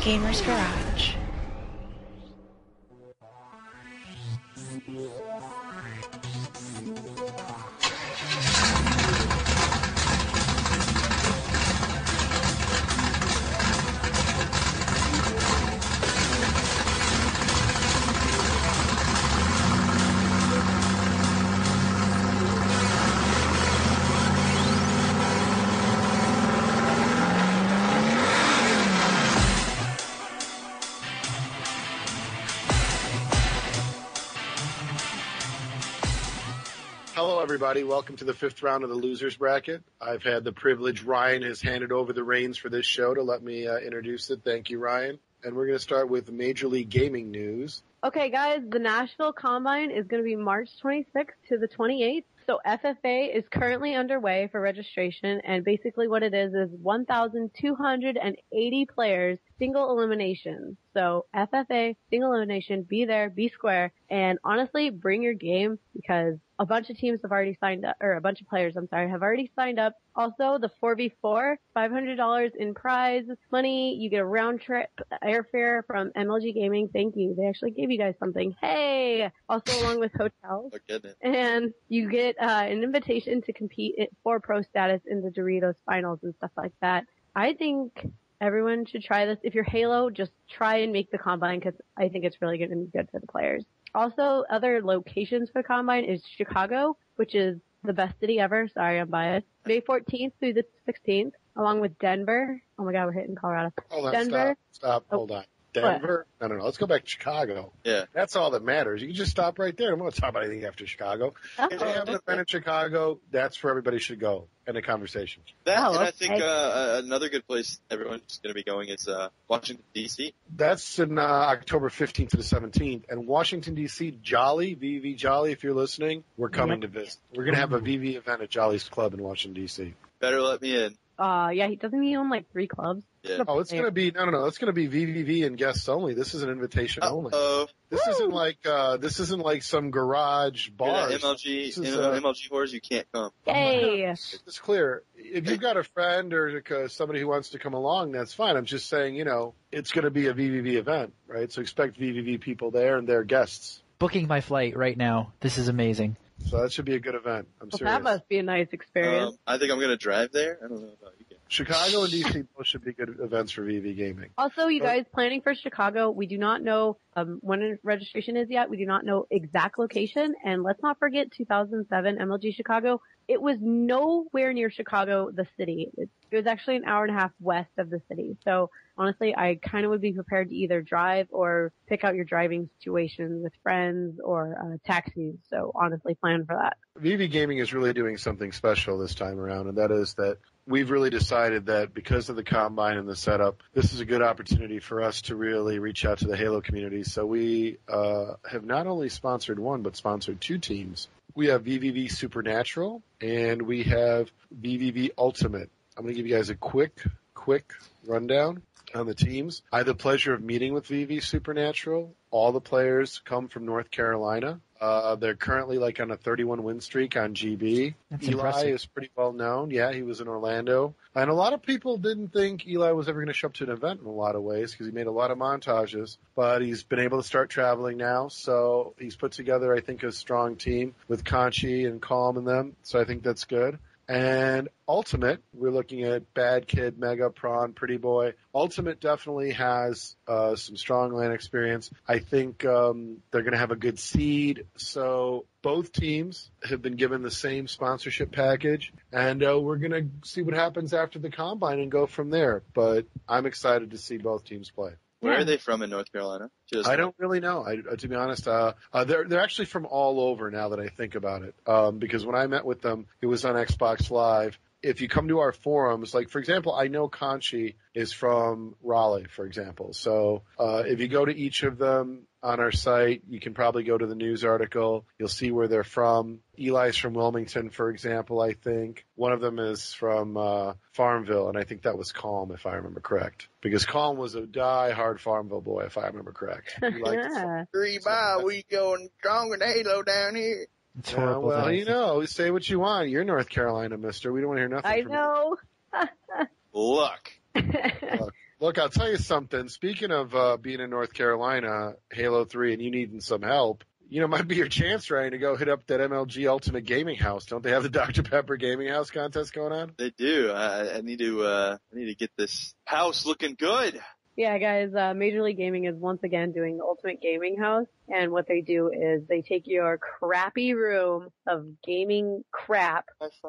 Gamers Garage. Hello, everybody. Welcome to the fifth round of the Losers Bracket. I've had the privilege. Ryan has handed over the reins for this show to let me introduce it. Thank you, Ryan. And we're going to start with Major League Gaming news. Okay, guys, the Nashville Combine is going to be March 26th to the 28th. So FFA is currently underway for registration, and basically what it is 1,280 players, single elimination. So FFA, single elimination, be there, be square, and honestly, bring your game because a bunch of teams have already signed up, or a bunch of players, have already signed up. Also, the 4v4, $500 in prize money. You get a round trip airfare from MLG Gaming. Thank you. They actually gave you guys something. Hey! Also along with hotels. Oh, goodness. And you get an invitation to compete for pro status in the Doritos finals and stuff like that. I think everyone should try this. If you're Halo, just try and make the Combine because I think it's really going to be good for the players. Also, other locations for the Combine is Chicago, which is the best city ever. Sorry, I'm biased. May 14th through the 16th, along with Denver. Oh my God, we're hitting Colorado. Hold on, Denver. Stop. Hold on. Denver? What? No. Let's go back to Chicago. Yeah. That's all that matters. You can just stop right there. I'm not talking about anything after Chicago. If they have an event in Chicago, that's where everybody should go in a conversation. And I think another good place everyone's going to be going is Washington, D.C. That's in October 15th to the 17th. And Washington, D.C., Jolly, VV Jolly, if you're listening, we're coming to visit. We're going to have a VV event at Jolly's Club in Washington, D.C. Better let me in. Yeah, doesn't he own like 3 clubs? Yeah. Oh, it's going to be, no. It's going to be VVV and guests only. This is an invitation only. This isn't like some garage bar. Yeah, MLG whores, you can't come. Hey! It's clear. If you've got a friend or somebody who wants to come along, that's fine. I'm just saying, it's going to be a VVV event, right? So expect VVV people there and their guests. Booking my flight right now. This is amazing. So that should be a good event. I'm serious. That must be a nice experience. I think I'm going to drive there. I don't know about you guys. Chicago and DC both should be good events for VV Gaming. Also, you guys planning for Chicago, we do not know when registration is yet. We do not know exact location. And let's not forget 2007 MLG Chicago. It was nowhere near Chicago, the city. It was actually an hour and a half west of the city. So honestly, I kind of would be prepared to either drive or pick out your driving situation with friends or taxis. So honestly, plan for that. VV Gaming is really doing something special this time around, and that is that we've really decided that because of the Combine and the setup, this is a good opportunity for us to really reach out to the Halo community. So we have not only sponsored one, but sponsored 2 teams. We have VVV Supernatural, and we have VVV Ultimate. I'm going to give you guys a quick rundown on the teams. I had the pleasure of meeting with VV Supernatural. All the players come from North Carolina. They're currently on a 31 win streak on GB. That's Eli impressive. is pretty well known. Yeah, he was in Orlando. And a lot of people didn't think Eli was ever going to show up to an event in a lot of ways because he made a lot of montages. But he's been able to start traveling now. So he's put together, I think, a strong team with Conchi and Calm and them. So I think that's good. And Ultimate, we're looking at Bad Kid, Mega, Prawn, Pretty Boy. Ultimate definitely has some strong LAN experience. I think they're going to have a good seed. So both teams have been given the same sponsorship package. And we're going to see what happens after the Combine and go from there. But I'm excited to see both teams play. Where are they from in North Carolina? I don't really know. To be honest, they're actually from all over now that I think about it. Because when I met with them, it was on Xbox Live. If you come to our forums, like for example, I know Conchi is from Raleigh, for example. So if you go to each of them on our site, you can probably go to the news article. You'll see where they're from. Eli's from Wilmington, for example, I think. One of them is from Farmville, and I think that was Calm, if I remember correct. Because Calm was a die-hard Farmville boy, if I remember correct. He liked we going strong in Halo down here. It's horrible. Well, say what you want. You're North Carolina, mister. We don't want to hear nothing I from know. Luck. you. Look, I'll tell you something. Speaking of being in North Carolina, Halo 3, and you needing some help, might be your chance, Ryan, to go hit up that MLG Ultimate Gaming House. Don't they have the Dr. Pepper Gaming House contest going on? They do. I need to get this house looking good. Yeah, guys, Major League Gaming is once again doing the Ultimate Gaming House, and what they do is they take your crappy room of gaming crap,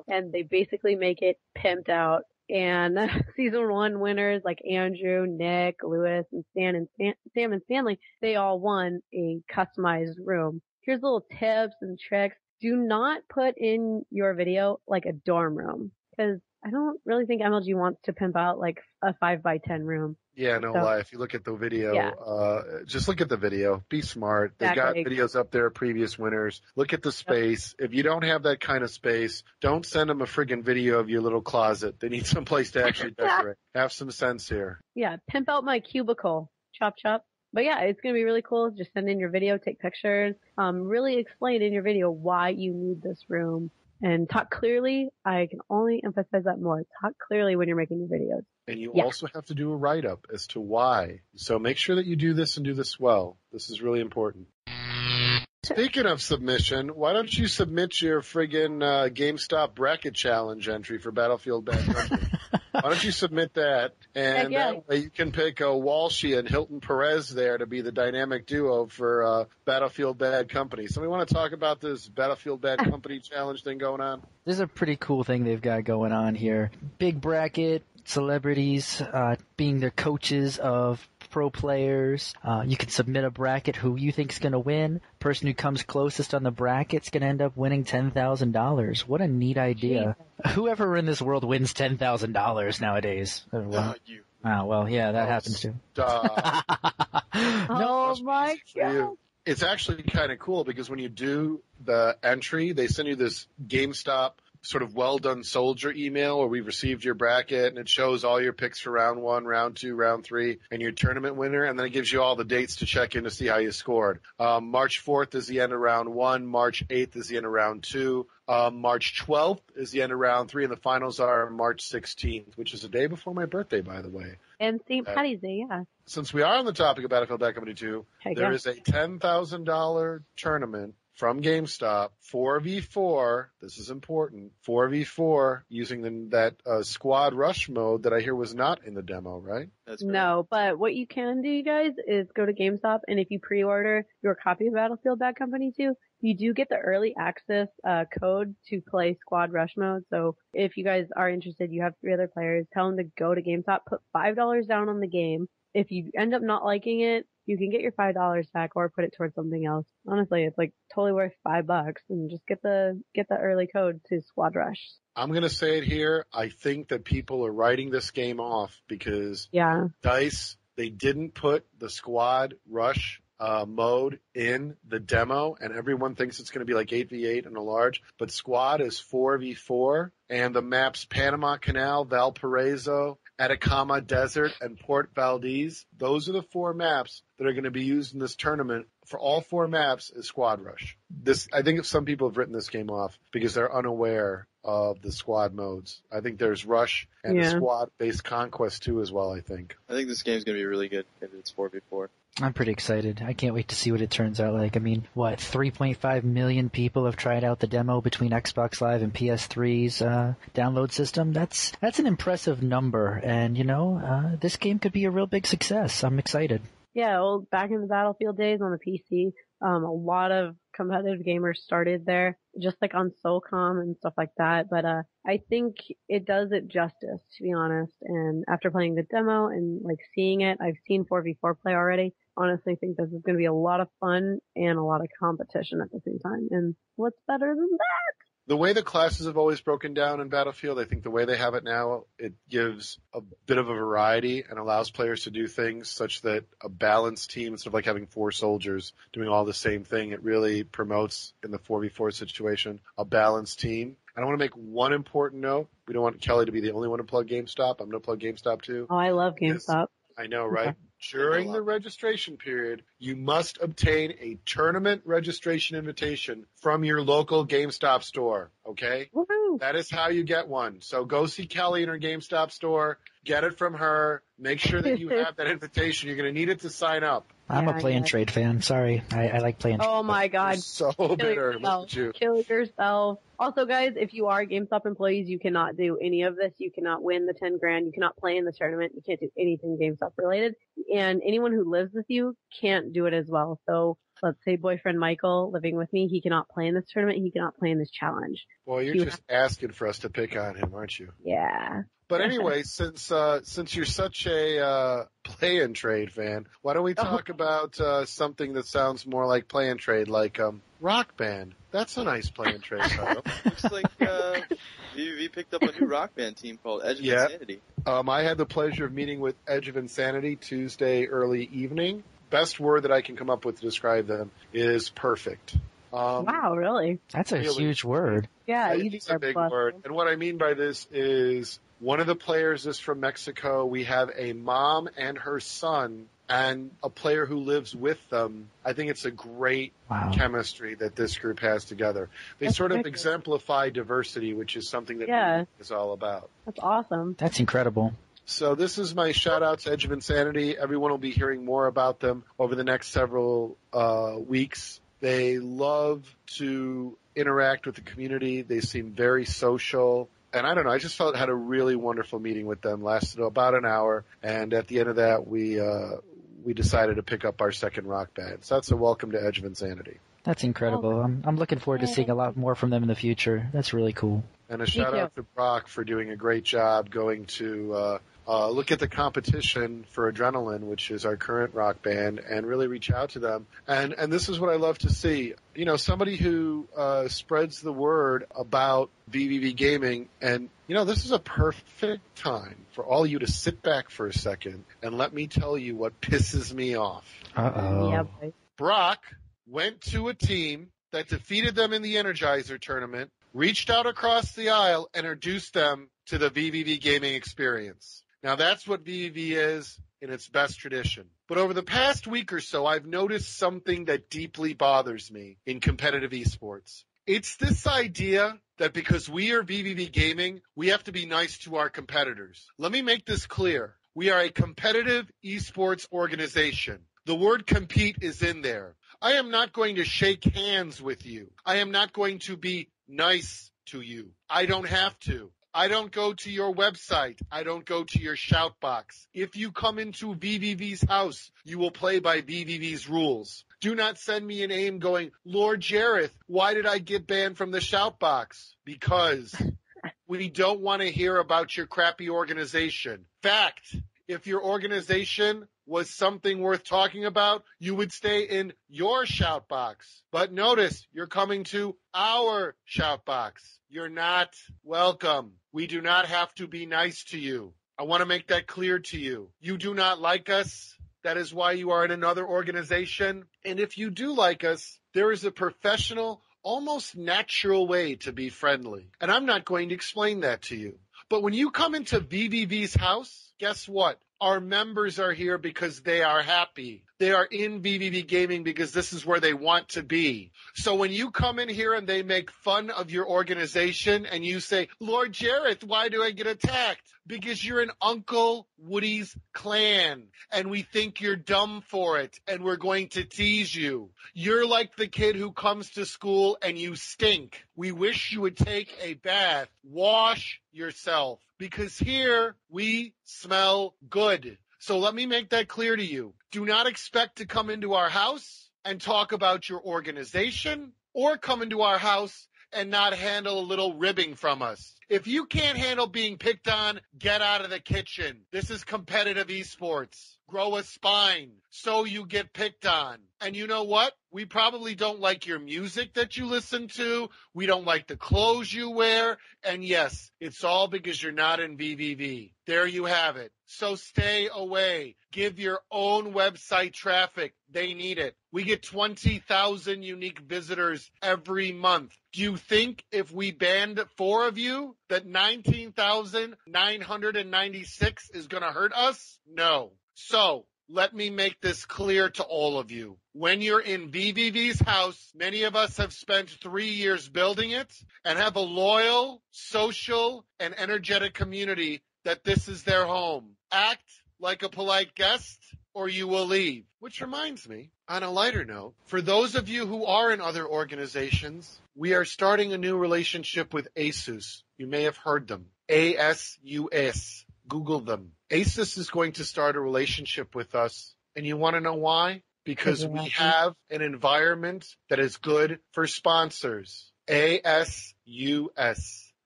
and they basically make it pimped out. And season 1 winners like Andrew, Nick, Lewis, and Sam and Stanley, they all won a customized room. Here's little tips and tricks. Do not put in your video like a dorm room, because I don't really think MLG wants to pimp out like a 5x10 room. Yeah, no lie. If you look at the video, just look at the video. Be smart. They got videos up there, previous winners. Look at the space. If you don't have that kind of space, don't send them a friggin' video of your little closet. They need some place to actually decorate. Have some sense here. Yeah, pimp out my cubicle. Chop, chop. But yeah, it's going to be really cool. Just send in your video, take pictures, really explain in your video why you need this room. And talk clearly. I can only emphasize that more. Talk clearly when you're making your videos. And you also have to do a write-up as to why. So make sure that you do this and do this well. This is really important. Speaking of submission, why don't you submit your friggin' GameStop bracket challenge entry for Battlefield Bad Company? Why don't you submit that? And that way you can pick Walshy and Hilton Perez there to be the dynamic duo for Battlefield Bad Company. Somebody want to talk about this Battlefield Bad Company challenge thing going on? This is a pretty cool thing they've got going on here. Big bracket, celebrities being the coaches of pro players. You can submit a bracket who you think is going to win. Person who comes closest on the bracket's going to end up winning $10,000. What a neat idea. Jeez. Whoever in this world wins $10,000 nowadays. You. Oh, well, yeah, that happens too. Oh, my God. It's actually kind of cool because when you do the entry, they send you this GameStop sort of well-done soldier email where we've received your bracket, and it shows all your picks for round 1, round 2, round 3, and your tournament winner, and then it gives you all the dates to check in to see how you scored. March 4th is the end of round 1, March 8th is the end of round 2, March 12th is the end of round 3, and the finals are March 16th, which is the day before my birthday, by the way. And St. Patty's Day, yeah. Since we are on the topic of Battlefield Bad Company 2, there is a $10,000 tournament from GameStop, 4v4, this is important, 4v4 using that squad rush mode that I hear was not in the demo, right? That's correct. No, but what you can do, you guys, is go to GameStop, and if you pre-order your copy of Battlefield Bad Company 2, you do get the early access code to play squad rush mode. So if you guys are interested, you have 3 other players, tell them to go to GameStop, put $5 down on the game. If you end up not liking it, you can get your $5 back or put it towards something else. Honestly, it's like totally worth $5 and just get the early code to Squad Rush. I'm going to say it here. I think that people are writing this game off because DICE, they didn't put the Squad Rush mode in the demo, and everyone thinks it's going to be like 8v8 and a large, but Squad is 4v4, and the maps Panama Canal, Valparaiso, Atacama Desert, and Port Valdez, those are the 4 maps that are going to be used in this tournament. For all 4 maps is Squad Rush. I think some people have written this game off because they're unaware of the squad modes. I think there's Rush and the squad-based Conquest too as well, I think. I think this game's going to be really good if it's 4v4. I'm pretty excited. I can't wait to see what it turns out like. I mean, 3.5 million people have tried out the demo between Xbox Live and PS3's download system. That's an impressive number, and this game could be a real big success. I'm excited. Yeah, well, back in the Battlefield days on the PC, a lot of competitive gamers started there, just like on SOCOM and stuff like that. But I think it does it justice, to be honest. And after playing the demo and like seeing it, I've seen 4v4 play already. Honestly, I think this is going to be a lot of fun and a lot of competition at the same time. And what's better than that? The way the classes have always broken down in Battlefield, I think the way they have it now, it gives a bit of a variety and allows players to do things such that a balanced team, instead of like having 4 soldiers doing all the same thing, it really promotes, in the 4v4 situation, a balanced team. And I want to make one important note. We don't want Kelly to be the only one to plug GameStop. I'm going to plug GameStop too. Oh, I love GameStop. I know, right? During the registration period, you must obtain a tournament registration invitation from your local GameStop store, okay? Woohoo! That is how you get one. So go see Kelly in her GameStop store, Get it from her. Make sure that you have that invitation. You're going to need it to sign up. I'm a play and trade fan. Sorry. I like playing trade. Oh my God. You're so bitter. Look at you. Kill yourself. Also, guys, if you are GameStop employees, you cannot do any of this. You cannot win the 10 grand. You cannot play in the tournament. You can't do anything GameStop related. And anyone who lives with you can't do it as well. So let's say boyfriend Michael living with me, he cannot play in this tournament. He cannot play in this challenge. Boy, you're just asking for us to pick on him, aren't you? Yeah. But anyway, since you're such a play and trade fan, why don't we talk about something that sounds more like play and trade, like Rock Band? That's a nice play and trade title. Looks like VVV picked up a new Rock Band team called Edge of Insanity. I had the pleasure of meeting with Edge of Insanity Tuesday early evening. Best word that I can come up with to describe them is perfect. Wow, really? That's a huge word. Yeah, it's a big word. And what I mean by this is one of the players is from Mexico. We have a mom and her son and a player who lives with them. I think it's a great chemistry that this group has together. They sort of exemplify diversity, which is something that is all about. That's awesome. That's incredible. So this is my shout out to Edge of Insanity. Everyone will be hearing more about them over the next several weeks. They love to interact with the community. They seem very social. And I don't know, I just had a really wonderful meeting with them. Lasted about an hour. And at the end of that, we decided to pick up our second Rock Band. So that's a welcome to Edge of Insanity. That's incredible. I'm looking forward to seeing a lot more from them in the future. That's really cool. And a shout out to Brock for doing a great job going to look at the competition for Adrenaline, which is our current Rock Band, and really reach out to them. And this is what I love to see. You know, somebody who spreads the word about VVV Gaming. And, you know, this is a perfect time for all you to sit back for a second and let me tell you what pisses me off. Uh-oh. Yeah, boy. Brock went to a team that defeated them in the Energizer tournament, reached out across the aisle, and introduced them to the VVV Gaming experience. Now, that's what VVV is in its best tradition. But over the past week or so, I've noticed something that deeply bothers me in competitive esports. It's this idea that because we are VVV Gaming, we have to be nice to our competitors. Let me make this clear. We are a competitive esports organization. The word compete is in there. I am not going to shake hands with you. I am not going to be nice to you. I don't have to. I don't go to your website. I don't go to your shout box. If you come into VVV's house, you will play by VVV's rules. Do not send me an AIM going, Lord Jareth, why did I get banned from the shout box? Because we don't want to hear about your crappy organization. Fact, if your organization was something worth talking about, you would stay in your shout box. But notice, you're coming to our shout box. You're not welcome. We do not have to be nice to you. I want to make that clear to you. You do not like us. That is why you are in another organization. And if you do like us, there is a professional, almost natural way to be friendly. And I'm not going to explain that to you. But when you come into VVV's house, guess what? Our members are here because they are happy. They are in VVV Gaming because this is where they want to be. So when you come in here and they make fun of your organization and you say, Lord Jareth, why do I get attacked? Because you're in Uncle Woody's clan and we think you're dumb for it and we're going to tease you. You're like the kid who comes to school and you stink. We wish you would take a bath. Wash yourself. Because here we smell good. So let me make that clear to you. Do not expect to come into our house and talk about your organization or come into our house and not handle a little ribbing from us. If you can't handle being picked on, get out of the kitchen. This is competitive esports. Grow a spine so you get picked on. And you know what? We probably don't like your music that you listen to. We don't like the clothes you wear. And yes, it's all because you're not in VVV. There you have it. So stay away. Give your own website traffic. They need it. We get 20,000 unique visitors every month. Do you think if we banned 4 of you that 19,996 is going to hurt us? No. So let me make this clear to all of you. When you're in VVV's house, many of us have spent 3 years building it and have a loyal, social, and energetic community that this is their home. Act like a polite guest, or you will leave. Which reminds me, on a lighter note, for those of you who are in other organizations, we are starting a new relationship with ASUS. You may have heard them. ASUS. Google them. ASUS is going to start a relationship with us, and you want to know why? Because we have an environment that is good for sponsors. ASUS.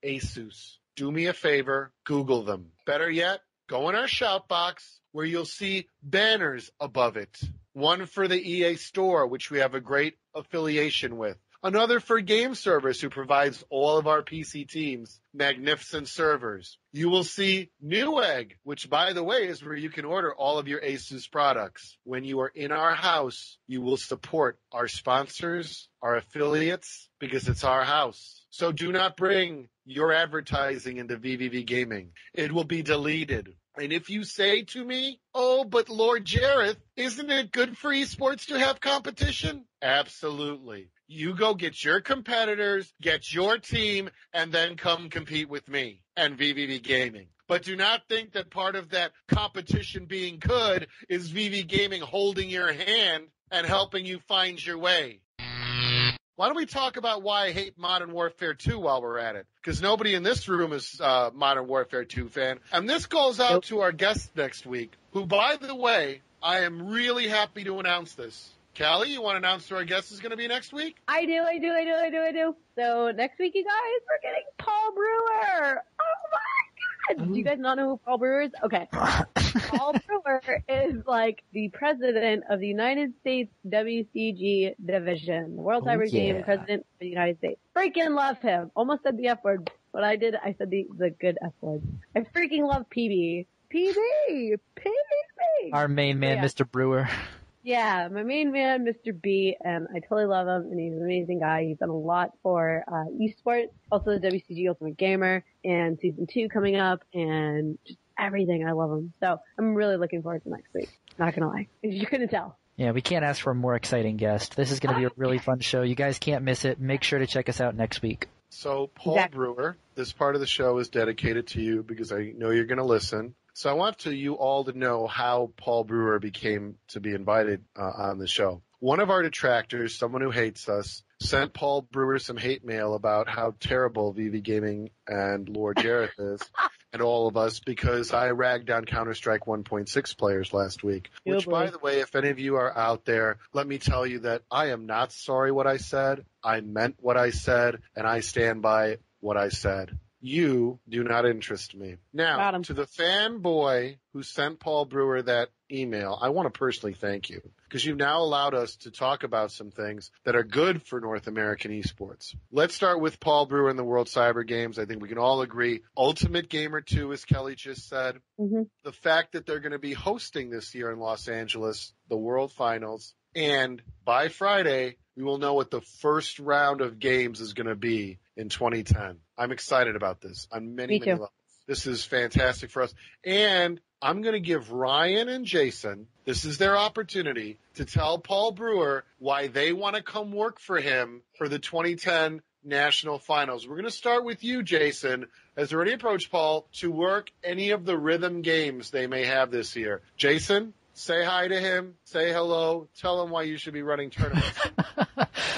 ASUS. Do me a favor, Google them. Better yet, go in our shout box where you'll see banners above it. One for the EA Store, which we have a great affiliation with. Another for Game Service, who provides all of our PC teams magnificent servers. You will see Newegg, which, by the way, is where you can order all of your ASUS products. When you are in our house, you will support our sponsors, our affiliates, because it's our house. So do not bring your advertising into VVV Gaming. It will be deleted. And if you say to me, oh, but Lord Jareth, isn't it good for esports to have competition? Absolutely. You go get your competitors, get your team, and then come compete with me and VVV Gaming. But do not think that part of that competition being good is VV Gaming holding your hand and helping you find your way. Why don't we talk about why I hate Modern Warfare 2 while we're at it? Because nobody in this room is a Modern Warfare 2 fan. And this goes out to our guest next week, who, by the way, I am really happy to announce this. Callie, you want to announce who our guest is going to be next week? I do. So next week, you guys, we're getting Paul Brewer. Oh my God. Do you guys not know who Paul Brewer is? Okay. Paul Brewer is like the president of the United States WCG division, the World Cyber Game president of the United States. Freaking love him. Almost said the F word, but I said the good F word. I freaking love PB. PB. Our main man, yeah. Mr. Brewer. Yeah, my main man, Mr. B, and I totally love him, and he's an amazing guy. He's done a lot for esports, also the WCG Ultimate Gamer, and Season 2 coming up, and just everything. I love him. So I'm really looking forward to next week. Not gonna lie. You couldn't tell. Yeah, we can't ask for a more exciting guest. This is going to be a really fun show. You guys can't miss it. Make sure to check us out next week. So, Paul Brewer, this part of the show is dedicated to you because I know you're going to listen. So I want you all to know how Paul Brewer became to be invited on the show. One of our detractors, someone who hates us, sent Paul Brewer some hate mail about how terrible VV Gaming and Lord Jareth is, and all of us, because I ragged on Counter-Strike 1.6 players last week. Which, by the way, if any of you are out there, let me tell you that I am not sorry what I said. I meant what I said, and I stand by what I said. You do not interest me. Now, to the fanboy who sent Paul Brewer that email, I want to personally thank you, because you've now allowed us to talk about some things that are good for North American esports. Let's start with Paul Brewer and the World Cyber Games. I think we can all agree. Ultimate Gamer 2, as Kelly just said. Mm-hmm. The fact that they're going to be hosting this year in Los Angeles, the World Finals, and by Friday, we will know what the first round of games is going to be in 2010. I'm excited about this on many levels. This is fantastic for us. And I'm going to give Ryan and Jason, this is their opportunity to tell Paul Brewer why they want to come work for him for the 2010 National Finals. We're going to start with you, Jason, as already approached Paul, to work any of the rhythm games they may have this year. Jason? Say hi to him. Say hello. Tell him why you should be running tournaments.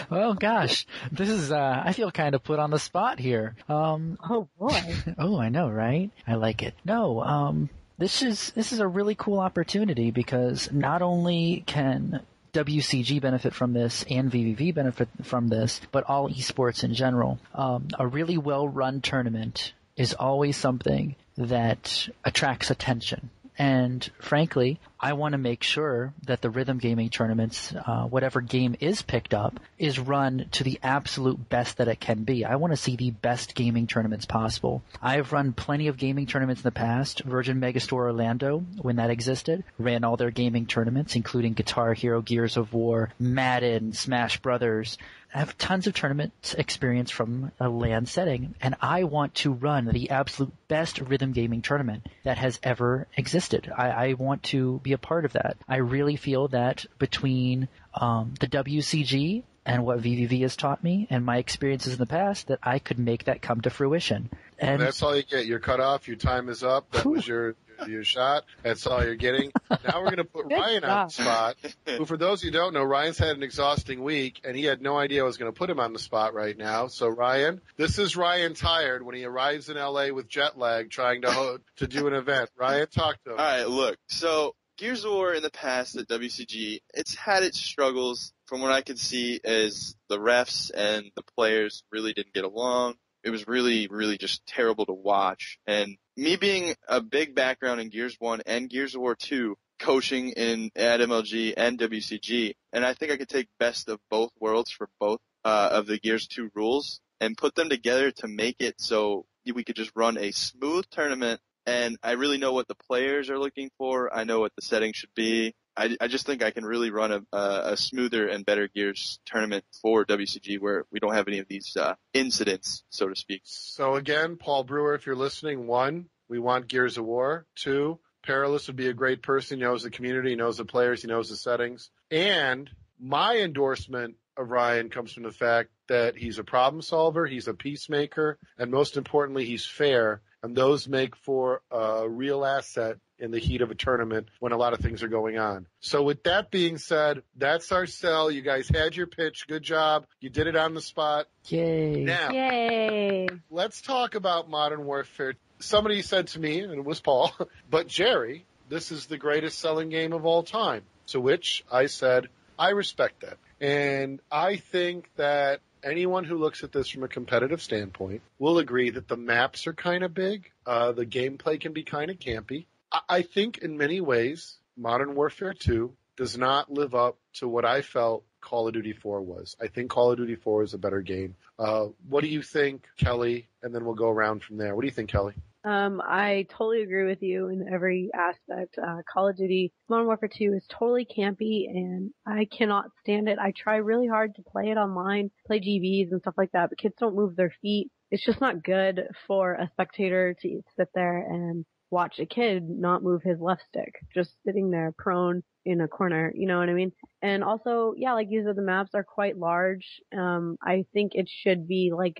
Well, gosh, this is, I feel kind of put on the spot here. Oh boy. Oh, I know, right? I like it. No, this is a really cool opportunity because not only can WCG benefit from this and VVV benefit from this, but all esports in general. A really well-run tournament is always something that attracts attention. And frankly, I want to make sure that the rhythm gaming tournaments, whatever game is picked up, is run to the absolute best that it can be. I want to see the best gaming tournaments possible. I've run plenty of gaming tournaments in the past. Virgin Megastore Orlando, when that existed, ran all their gaming tournaments, including Guitar Hero, Gears of War, Madden, Smash Brothers. I have tons of tournament experience from a LAN setting, and I want to run the absolute best rhythm gaming tournament that has ever existed. I want to be a part of that. I really feel that between the WCG and what VVV has taught me and my experiences in the past, that I could make that come to fruition. And that's all you get. You're cut off. Your time is up. That was your shot. That's all you're getting. Now we're going to put Good Ryan on the job. spot, who, for those who don't know, Ryan's had an exhausting week, and he had no idea I was going to put him on the spot right now. So, Ryan, this is Ryan tired when he arrives in L.A. with jet lag trying to do an event. Ryan, talk to him. All right, look. So Gears of War in the past at WCG, it's had its struggles. From what I can see, is the refs and the players really didn't get along. It was really, really just terrible to watch. And me being a big background in Gears 1 and Gears of War 2, coaching at MLG and WCG, and I think I could take best of both worlds for both of the Gears 2 rules and put them together to make it so we could just run a smooth tournament. And I really know what the players are looking for. I know what the settings should be. I just think I can really run a smoother and better Gears tournament for WCG where we don't have any of these incidents, so to speak. So again, Paul Brewer, if you're listening, 1, we want Gears of War. 2, Perilous would be a great person. He knows the community, he knows the players, he knows the settings. And my endorsement of Ryan comes from the fact that he's a problem solver, he's a peacemaker, and most importantly, he's fair. And those make for a real asset in the heat of a tournament when a lot of things are going on. So with that being said, that's our sell. You guys had your pitch. Good job. You did it on the spot. yay. Now, Yay. let's talk about Modern Warfare. Somebody said to me, and it was Paul, but Jerry, this is the greatest selling game of all time. To which I said, I respect that. And I think that anyone who looks at this from a competitive standpoint will agree that the maps are kind of big. The gameplay can be kind of campy. I think in many ways, Modern Warfare 2 does not live up to what I felt Call of Duty 4 was. I think Call of Duty 4 is a better game. What do you think, Kelly? And then we'll go around from there. What do you think, Kelly? I totally agree with you in every aspect. Call of Duty Modern Warfare 2 is totally campy and I cannot stand it. I try really hard to play it online, play GBs and stuff like that, but kids don't move their feet. It's just not good for a spectator to sit there and watch a kid not move his left stick, just sitting there prone in a corner, you know what I mean? And also, yeah, like you said, the maps are quite large. I think it should be like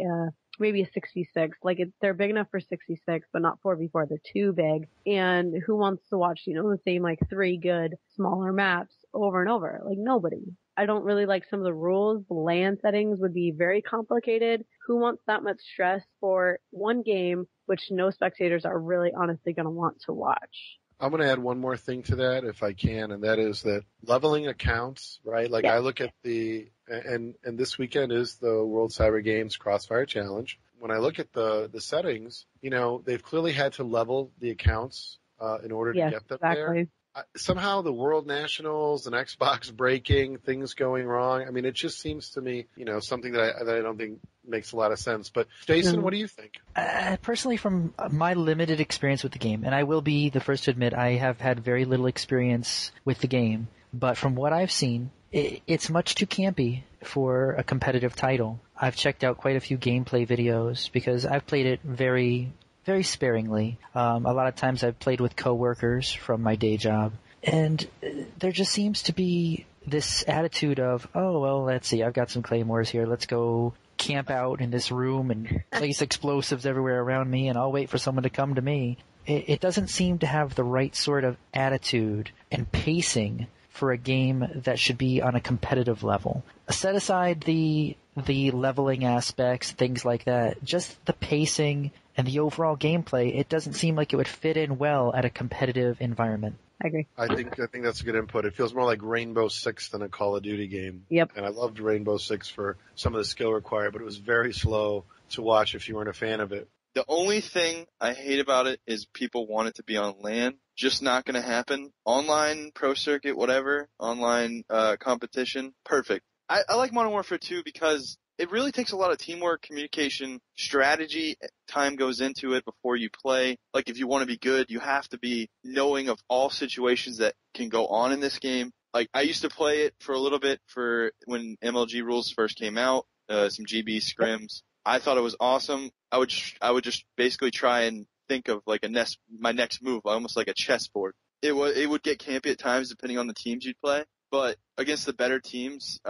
maybe a 66. Like they're big enough for 66, but not 4v4. They're too big. And who wants to watch, the same like 3 good smaller maps over and over? Like nobody. I don't really like some of the rules. The LAN settings would be very complicated. Who wants that much stress for one game, which no spectators are really honestly going to want to watch? I'm going to add one more thing to that if I can, and that is that leveling accounts, right? Like I look at and this weekend is the World Cyber Games Crossfire Challenge. When I look at the settings, they've clearly had to level the accounts in order to get them there. Somehow the World Nationals and Xbox breaking, things going wrong. I mean, it just seems to me, something that I don't think makes a lot of sense. But Jason, what do you think? Personally, from my limited experience with the game, and I will be the first to admit I have had very little experience with the game, but from what I've seen, it's much too campy for a competitive title. I've checked out quite a few gameplay videos because I've played it very sparingly. A lot of times I've played with coworkers from my day job, and there just seems to be this attitude of, oh, well, let's see, I've got some claymores here. Let's go camp out in this room and place explosives everywhere around me, and I'll wait for someone to come to me. It doesn't seem to have the right sort of attitude and pacing for a game that should be on a competitive level. Set aside the leveling aspects, things like that, just the pacing and the overall gameplay, it doesn't seem like it would fit in well at a competitive environment. I agree. I think that's a good input. It feels more like Rainbow Six than a Call of Duty game. Yep. And I loved Rainbow Six for some of the skill required, but it was very slow to watch if you weren't a fan of it. The only thing I hate about it is people want it to be on LAN. Just not going to happen. Online, Pro Circuit, whatever, online competition, perfect. I like Modern Warfare 2 because it really takes a lot of teamwork, communication, strategy. Time goes into it before you play. Like if you want to be good, you have to be knowing of all situations that can go on in this game. Like I used to play it for a little bit for when MLG rules first came out, some GB scrims. I thought it was awesome. I would just basically try and think of like my next move, almost like a chessboard. It would get campy at times depending on the teams you'd play, but against the better teams,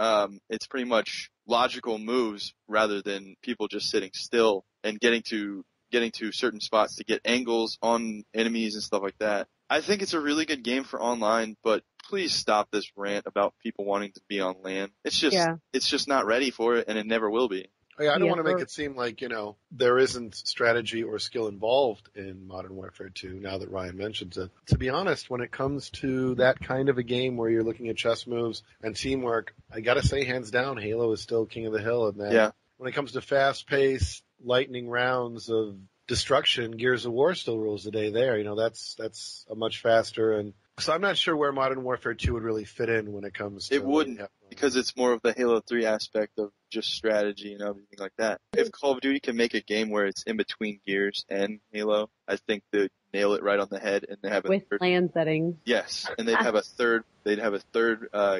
it's pretty much logical moves rather than people just sitting still and getting to getting to certain spots to get angles on enemies and stuff like that. I think it's a really good game for online, but please stop this rant about people wanting to be on LAN. It's just not ready for it, and it never will be. Oh, yeah, I don't want to make it seem like, there isn't strategy or skill involved in Modern Warfare 2 now that Ryan mentions it. To be honest, when it comes to that kind of a game where you're looking at chess moves and teamwork, I gotta say hands down, Halo is still king of the hill in that. Yeah. When it comes to fast-paced, lightning rounds of destruction, Gears of War still rules the day there. That's a much faster and so I'm not sure where Modern Warfare 2 would really fit in when it comes to... It wouldn't, because it's more of the Halo 3 aspect of just strategy and everything like that. If Call of Duty can make a game where it's in between Gears and Halo, I think they'd nail it right on the head, and they have with LAN settings. Yes, and they'd have a third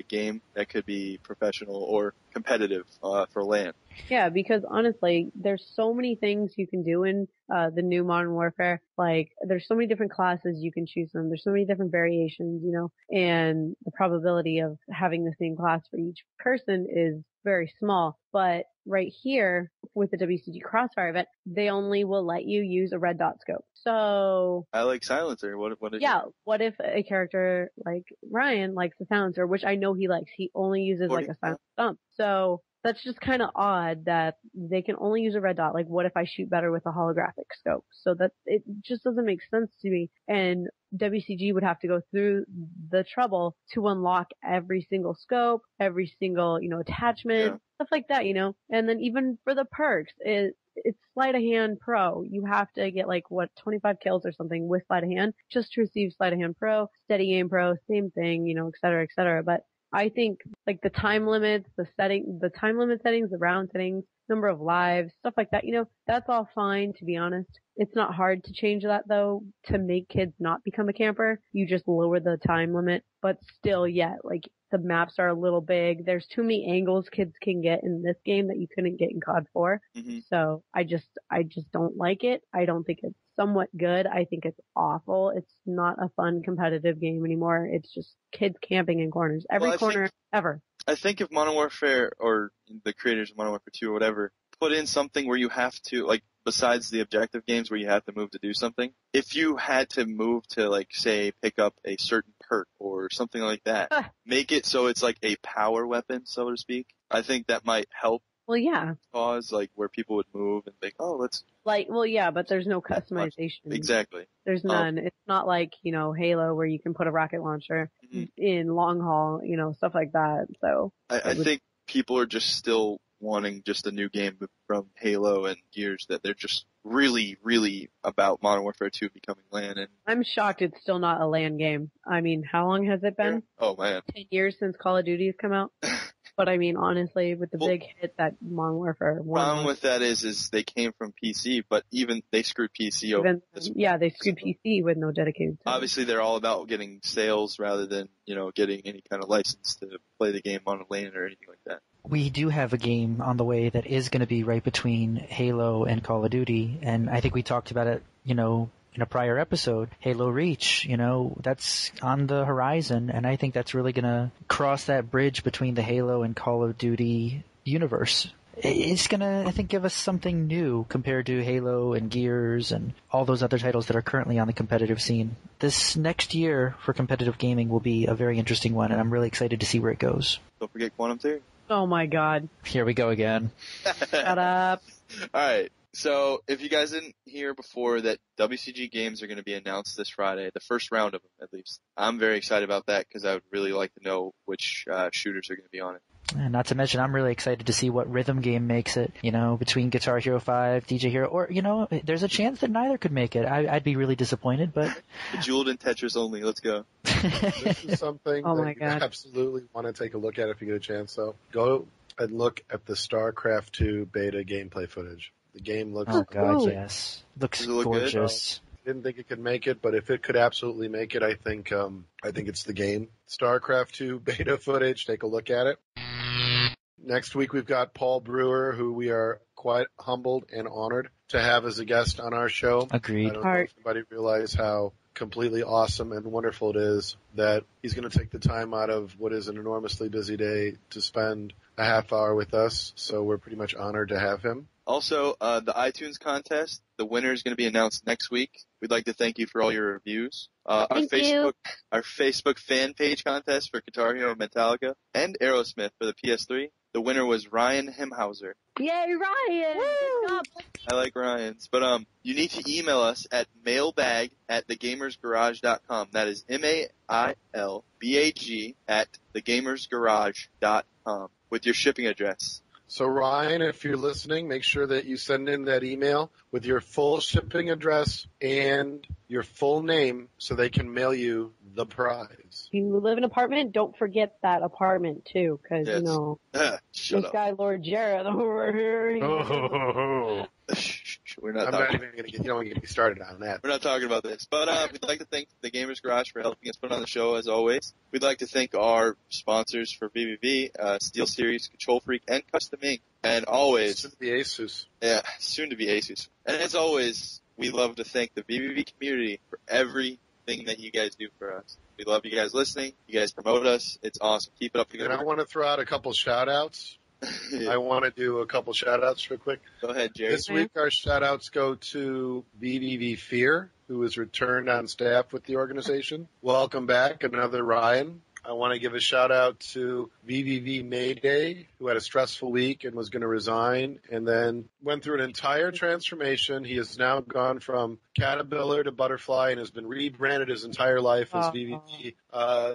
game that could be professional or competitive for LAN. Yeah, because honestly, there's so many things you can do in the new Modern Warfare. Like, there's so many different classes you can choose from. There's so many different variations, and the probability of having the same class for each person is very small. But right here, with the WCG Crossfire event, they only will let you use a red dot scope. So... I like Silencer. What if a character like Ryan likes the Silencer, which I know he likes, he only uses like a silent stump. So... that's just kind of odd that they can only use a red dot. Like, what if I shoot better with a holographic scope? So that it just doesn't make sense to me. And WCG would have to go through the trouble to unlock every single scope, every single, attachment, stuff like that, And then even for the perks, it's Sleight of Hand Pro. You have to get 25 kills or something with Sleight of Hand just to receive Sleight of Hand Pro, Steady Aim Pro, same thing, et cetera, et cetera. But I think the time limits, the time limit settings, the round settings, number of lives, stuff like that, that's all fine, to be honest. It's not hard to change that though, to make kids not become a camper. You just lower the time limit, but still, the maps are a little big. There's too many angles kids can get in this game that you couldn't get in COD 4. Mm-hmm. So I just don't like it. I don't think it's somewhat good. I think it's awful. It's not a fun competitive game anymore. It's just kids camping in corners. Every corner ever. I think if Modern Warfare or the creators of Modern Warfare 2 or whatever put in something where you have to, besides the objective games where you have to move to do something, if you had to move to, say, pick up a certain perk or something like that, make it so it's like a power weapon, so to speak. I think that might help. Well, yeah. Cause, where people would move and think, oh, let's... but there's no customization. Exactly. There's none. It's not like, Halo where you can put a rocket launcher in long haul, stuff like that. So... I think people are just still wanting just a new game from Halo and Gears, that they're just really, really about Modern Warfare 2 becoming LAN. And I'm shocked it's still not a LAN game. I mean, how long has it been? Oh, man. 10 years since Call of Duty has come out? But I mean, honestly, with the big hit that Modern Warfare 1 problem with that is they came from PC, but even they screwed PC over. They screwed PC with no dedicated. Obviously, they're all about getting sales rather than, getting any kind of license to play the game on a LAN or anything like that. We do have a game on the way that is going to be right between Halo and Call of Duty, and I think we talked about it, in a prior episode, Halo Reach, that's on the horizon, and I think that's really going to cross that bridge between the Halo and Call of Duty universe. It's going to, I think, give us something new compared to Halo and Gears and all those other titles that are currently on the competitive scene. This next year for competitive gaming will be a very interesting one, and I'm really excited to see where it goes. Don't forget Quantum Theory. Oh my God. Here we go again. Shut up. All right. So, if you guys didn't hear before that WCG games are going to be announced this Friday, the first round of them at least, I'm very excited about that because I would really like to know which shooters are going to be on it. And not to mention, I'm really excited to see what rhythm game makes it, between Guitar Hero 5, DJ Hero, or, there's a chance that neither could make it. I'd be really disappointed, but... Bejeweled and Tetris only, let's go. This is something that you absolutely want to take a look at if you get a chance, so go and look at the StarCraft 2 beta gameplay footage. The game looks God, yes. Looks gorgeous. Didn't think it could make it, but if it could absolutely make it, I think it's the game. StarCraft 2 beta footage. Take a look at it. Next week we've got Paul Brewer, who we are quite humbled and honored to have as a guest on our show. Agreed. I don't know if anybody realize how completely awesome and wonderful it is that he's going to take the time out of what is an enormously busy day to spend a half hour with us. So we're pretty much honored to have him. Also, the iTunes contest, the winner is going to be announced next week. We'd like to thank you for all your reviews. Our Facebook fan page contest for Guitar Hero, Metallica, and Aerosmith for the PS3. The winner was Ryan Hemhauser. Yay, Ryan! Good job. I like Ryan's. But you need to email us at mailbag@thegamersgarage.com. That is mailbag @thegamersgarage.com with your shipping address. So Ryan, if you're listening, make sure that you send in that email with your full shipping address and your full name so they can mail you the prize. If you live in an apartment, don't forget that apartment too, because Yes. you know Shut this up. guy Lord Jarrett over here. We're not I'm talking. not even going to get, you don't get me started on that. We're not talking about this. But we'd like to thank the Gamers Garage for helping us put on the show, as always. We'd like to thank our sponsors for BBB, SteelSeries, Control Freak, and Custom Ink. And always, It's the Asus. yeah, soon to be Asus. And as always, we love to thank the BBB community for everything that you guys do for us. We love you guys listening. You guys promote us. It's awesome. Keep it up. And I want to throw out a couple shout-outs. I want to do a couple shout-outs real quick. Go ahead, Jerry. This week, our shout-outs go to BBV Fear, who was returned on staff with the organization. Welcome back, another Ryan. I want to give a shout-out to BBV Mayday, who had a stressful week and was going to resign, and then went through an entire transformation. He has now gone from Caterpillar to Butterfly and has been rebranded his entire life as BBV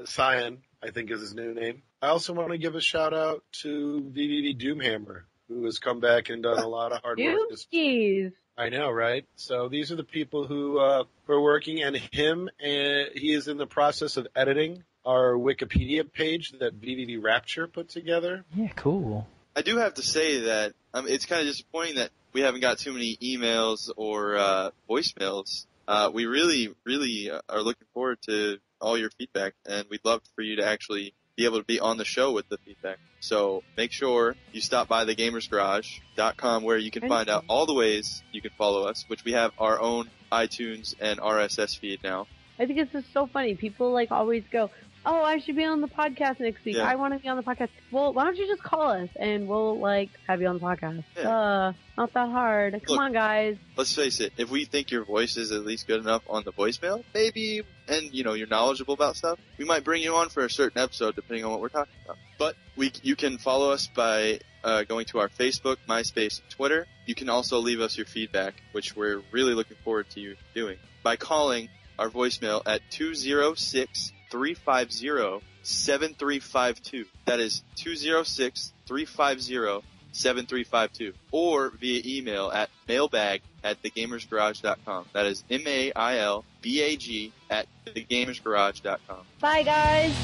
Cyan, I think is his new name. I also want to give a shout-out to BBV Doomhammer, who has come back and done a lot of hard work. Doomskies. I know, right? So these are the people who are working, and he is in the process of editing our Wikipedia page that BBV Rapture put together. Yeah, cool. I do have to say that it's kind of disappointing that we haven't got too many emails or voicemails. We really, really are looking forward to all your feedback, and we'd love for you to actually be able to be on the show with the feedback. So make sure you stop by thegamersgarage.com where you can find out all the ways you can follow us, which we have our own iTunes and RSS feed now. I think it's just so funny. People like always go, "Oh, I should be on the podcast next week. Yeah. I want to be on the podcast." Well, why don't you just call us and we'll like have you on the podcast? Yeah. Not that hard. Come Look, on, guys. Let's face it, if we think your voice is at least good enough on the voicemail, maybe, and you're knowledgeable about stuff, we might bring you on for a certain episode depending on what we're talking about. But you can follow us by going to our Facebook, MySpace, and Twitter. You can also leave us your feedback, which we're really looking forward to you doing, by calling our voicemail at 206-350-7352. That is 206-350-7352. Or via email at mailbag@thegamersgarage.com. That is mailbag@thegamersgarage.com. Bye, guys.